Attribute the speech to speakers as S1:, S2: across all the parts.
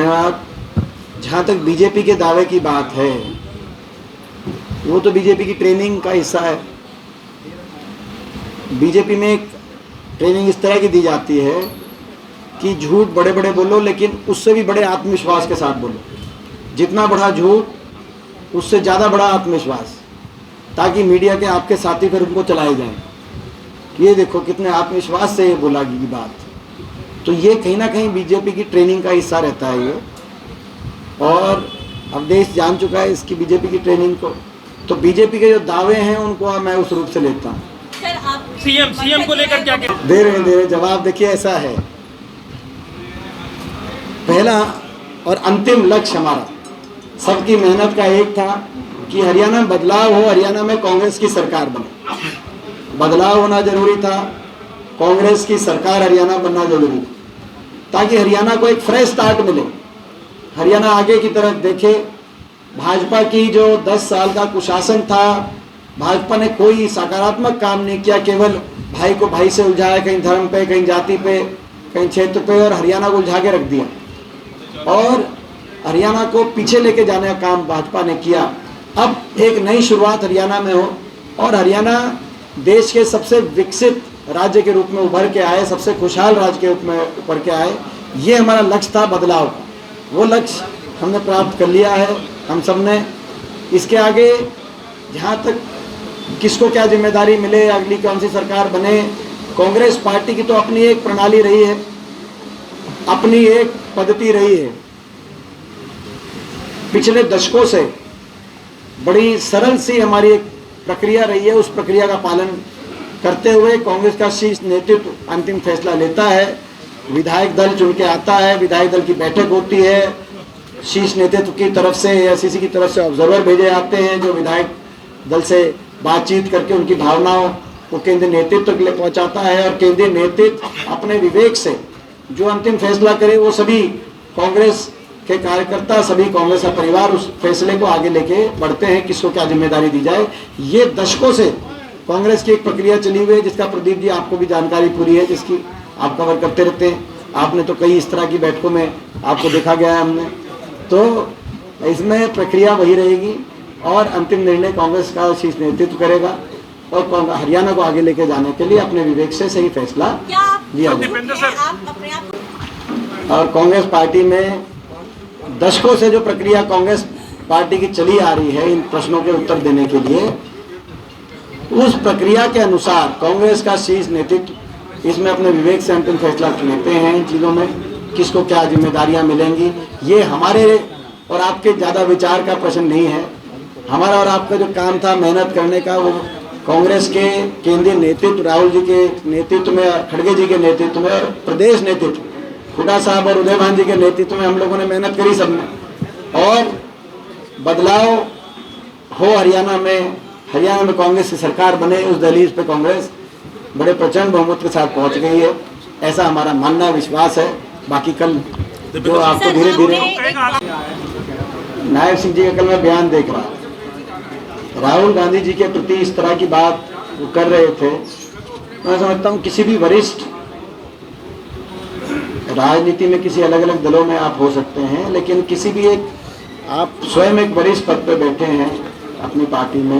S1: धन्यवाद। जहाँ तक बीजेपी के दावे की बात है, वो तो बीजेपी की ट्रेनिंग का हिस्सा है। बीजेपी में एक ट्रेनिंग इस तरह की दी जाती है कि झूठ बड़े बड़े बोलो, लेकिन उससे भी बड़े आत्मविश्वास के साथ बोलो। जितना बड़ा झूठ उससे ज़्यादा बड़ा आत्मविश्वास, ताकि मीडिया के आपके साथी फिर उनको चलाए जाएं। ये देखो कितने आत्मविश्वास से ये बोला की बात। तो ये कहीं ना कहीं बीजेपी की ट्रेनिंग का हिस्सा रहता है ये, और अब देश जान चुका है इसकी बीजेपी की ट्रेनिंग को। तो बीजेपी के जो दावे हैं उनको मैं उस रूप से लेता हूँ।
S2: सीएम को लेकर क्या
S1: दे रहे जवाब। देखिए ऐसा है, पहला और अंतिम लक्ष्य हमारा सबकी मेहनत का एक था कि हरियाणा में बदलाव हो, हरियाणा में कांग्रेस की सरकार बने। बदलाव होना जरूरी था, कांग्रेस की सरकार हरियाणा बनना जरूरी था, ताकि हरियाणा को एक फ्रेश स्टार्ट मिले, हरियाणा आगे की तरफ देखे। भाजपा की जो 10 साल का कुशासन था, भाजपा ने कोई सकारात्मक काम नहीं किया, केवल भाई को भाई से उलझाया, कहीं धर्म पे, कहीं जाति पे, कहीं क्षेत्र पे, और हरियाणा को उलझा के रख दिया। और हरियाणा को पीछे लेके जाने का काम भाजपा ने किया। अब एक नई शुरुआत हरियाणा में हो और हरियाणा देश के सबसे विकसित राज्य के रूप में उभर के आए, सबसे खुशहाल राज्य के रूप में उभर के आए। ये हमारा लक्ष्य था बदलाव। वो लक्ष्य हमने प्राप्त कर लिया है हम सब ने। इसके आगे जहाँ तक किसको क्या जिम्मेदारी मिले, अगली कौन सी सरकार बने, कांग्रेस पार्टी की तो अपनी एक प्रणाली रही है, अपनी एक पद्धति रही है। पिछले दशकों से बड़ी सरल सी हमारी एक प्रक्रिया रही है। उस प्रक्रिया का पालन करते हुए कांग्रेस का शीर्ष नेतृत्व अंतिम फैसला लेता है। विधायक दल चुन के आता है, विधायक दल की बैठक होती है, शीर्ष नेतृत्व की तरफ से एआईसीसी की तरफ से ऑब्जर्वर भेजे जाते हैं, जो विधायक दल से बातचीत करके उनकी भावनाओं को केंद्रीय नेतृत्व के लिए पहुंचाता है। और केंद्रीय नेतृत्व अपने विवेक से जो अंतिम फैसला करे, वो सभी कांग्रेस के कार्यकर्ता, सभी कांग्रेस का परिवार उस फैसले को आगे लेके बढ़ते हैं, किसको क्या जिम्मेदारी दी जाए। ये दशकों से कांग्रेस की एक प्रक्रिया चली हुई है, जिसका प्रदीप जी आपको भी जानकारी पूरी है, जिसकी आप कवर करते रहते हैं। आपने तो कई इस तरह की बैठकों में आपको देखा गया है हमने। तो इसमें प्रक्रिया वही रहेगी और अंतिम निर्णय कांग्रेस का शीर्ष नेतृत्व करेगा, और हरियाणा को आगे लेके जाने के लिए अपने विवेक से सही फैसला लिया जाएगा। और कांग्रेस पार्टी में दशकों से जो प्रक्रिया कांग्रेस पार्टी की चली आ रही है इन प्रश्नों के उत्तर देने के लिए, उस प्रक्रिया के अनुसार कांग्रेस का शीर्ष नेतृत्व इसमें अपने विवेक से अंतिम फैसला लेते हैं। इन चीज़ों में किसको क्या जिम्मेदारियां मिलेंगी, ये हमारे और आपके ज़्यादा विचार का प्रश्न नहीं है। हमारा और आपका जो काम था मेहनत करने का, वो कांग्रेस के केंद्रीय नेतृत्व राहुल जी के नेतृत्व में, खड़गे जी के नेतृत्व में, और प्रदेश नेतृत्व हुड्डा साहब और उदय भान जी के नेतृत्व में हम लोगों ने मेहनत करी सबने। और बदलाव हो हरियाणा में कांग्रेस की सरकार बने, उस दहलीज पे कांग्रेस बड़े प्रचंड बहुमत के साथ पहुंच गई है, ऐसा हमारा मानना विश्वास है। बाकी कल जो आपको धीरे धीरे नायब सिंह जी का कल मैं बयान देख रहा, राहुल गांधी जी के प्रति इस तरह की बात वो कर रहे थे। मैं समझता हूँ किसी भी वरिष्ठ राजनीति में किसी अलग अलग दलों में आप हो सकते हैं, लेकिन किसी भी एक आप स्वयं एक वरिष्ठ पद पे बैठे हैं अपनी पार्टी में,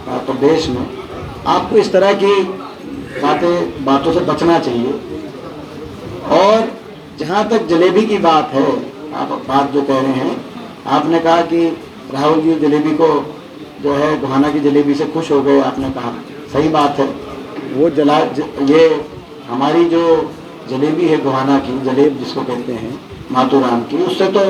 S1: प्रदेश में, आपको इस तरह की बातों से बचना चाहिए। और जहाँ तक जलेबी की बात है, आप बात जो कह रहे हैं, आपने कहा कि राहुल जी जलेबी को जो है गोहाना की जलेबी से खुश हो गए, आपने कहा सही बात है। वो ये हमारी जो जलेबी है गोहाना की, जलेब जिसको कहते हैं माथुराम की, उससे तो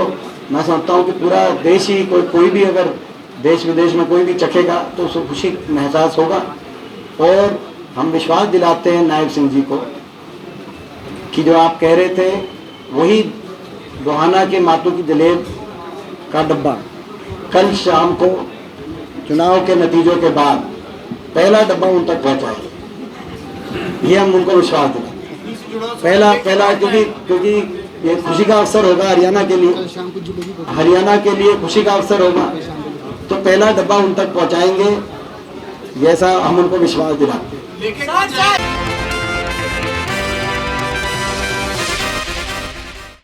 S1: मैं समझता हूँ कि पूरा देश ही, कोई भी अगर देश विदेश में कोई भी चखेगा तो उसको खुशी महसूस होगा। और हम विश्वास दिलाते हैं नायब सिंह जी को कि जो आप कह रहे थे वही गोहाना के मातू की जलेब का डब्बा कल शाम को चुनाव के नतीजों के बाद पहला डब्बा उन तक पहुंचाएगा, ये हम उनको विश्वास दिलाते हैं। पहला क्योंकि ये खुशी का अवसर होगा हरियाणा के लिए खुशी का अवसर होगा, तो पहला डब्बा उन तक पहुंचाएंगे, ऐसा हम उनको विश्वास दिलाते हैं।